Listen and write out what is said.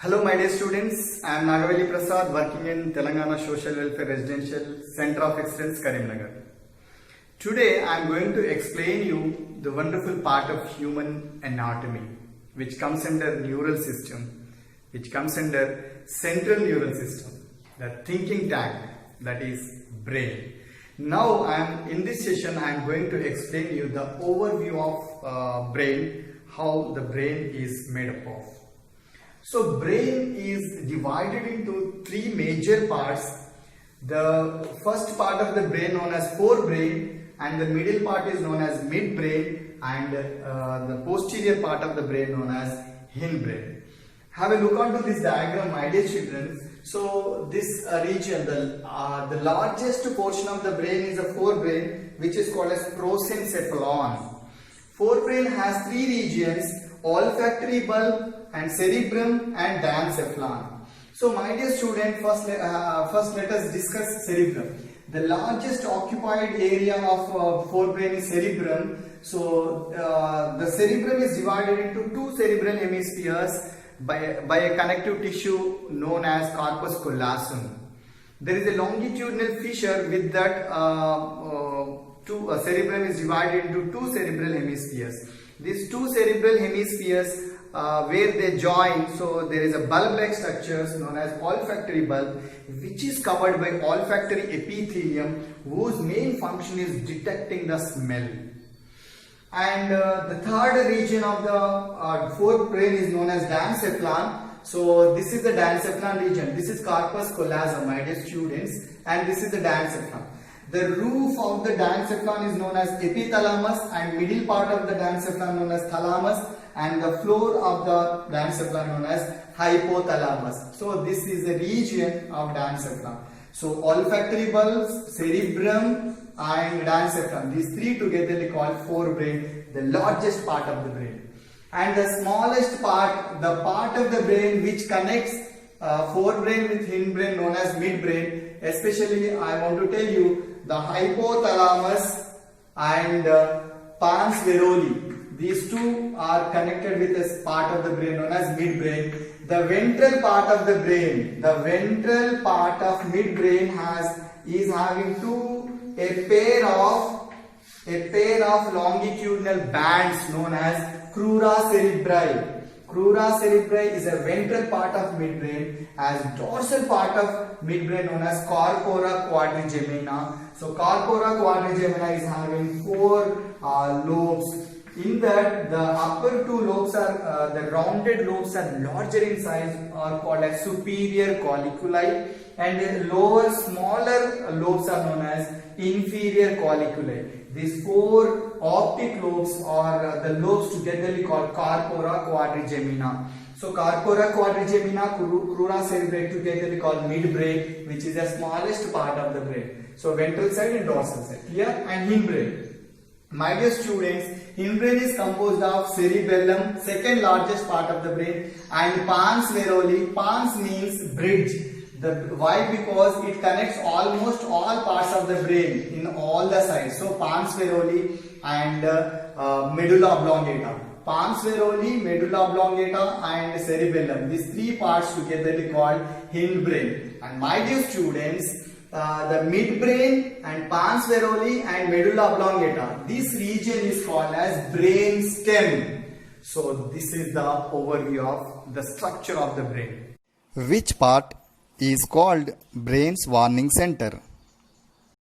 Hello my dear students, I am Nagaveli Prasad working in Telangana Social Welfare Residential Center of Excellence, Karimnagar. Today I am going to explain you the wonderful part of human anatomy which comes under neural system, which comes under central neural system, the thinking tank, that is brain. Now in this session I am going to explain you the overview of brain, how the brain is made up of. So brain is divided into three major parts. The first part of the brain known as forebrain, and the middle part is known as midbrain, and the posterior part of the brain known as hindbrain. Have a look onto this diagram, my dear children. So this region, the largest portion of the brain is the forebrain, which is called as prosencephalon. Forebrain has three regions: olfactory bulb, and cerebrum, and diencephalon. So my dear student, first let us discuss cerebrum. The largest occupied area of forebrain is cerebrum. So the cerebrum is divided into two cerebral hemispheres by a connective tissue known as corpus callosum. There is a longitudinal fissure with that cerebrum is divided into two cerebral hemispheres. These two cerebral hemispheres where they join, so there is a bulb-like structure known as olfactory bulb, which is covered by olfactory epithelium, whose main function is detecting the smell. And the third region of the forebrain is known as diencephalon. So this is the diencephalon region. This is corpus callosum, my dear students, and this is the diencephalon. The roof of the diencephalon is known as epithalamus, and middle part of the diencephalon known as thalamus, and the floor of the diencephalon known as hypothalamus. So this is the region of diencephalon. So olfactory bulbs, cerebrum, and diencephalon, these three together they call forebrain, the largest part of the brain. And the smallest part, the part of the brain which connects forebrain with hindbrain known as midbrain, especially I want to tell you the hypothalamus and pons varolii. These two are connected with a part of the brain known as midbrain. The ventral part of the brain, the ventral part of midbrain is having a pair of longitudinal bands known as crura cerebri. Crura cerebri is a ventral part of midbrain, as dorsal part of midbrain known as corpora quadrigemina. So corpora quadrigemina is having four lobes. In that, the upper two lobes are the rounded lobes are larger in size, are called as superior colliculi, and the lower smaller lobes are known as inferior colliculi. These four optic lobes are the lobes together called corpora quadrigemina. So corpora quadrigemina, crura cerebri together called midbrain, which is the smallest part of the brain. So ventral side and dorsal side. Clear? And hindbrain. My dear students, hindbrain is composed of cerebellum, second largest part of the brain, and pons varolii. Pons means bridge. Why? Because it connects almost all parts of the brain in all the sides. So pons varolii and medulla oblongata. Pons varolii, medulla oblongata, and cerebellum. These three parts together called hindbrain. And my dear students, the midbrain and pons varolii and medulla oblongata, this region is called as brain stem. So this is the overview of the structure of the brain. Which part is called brain's warning center?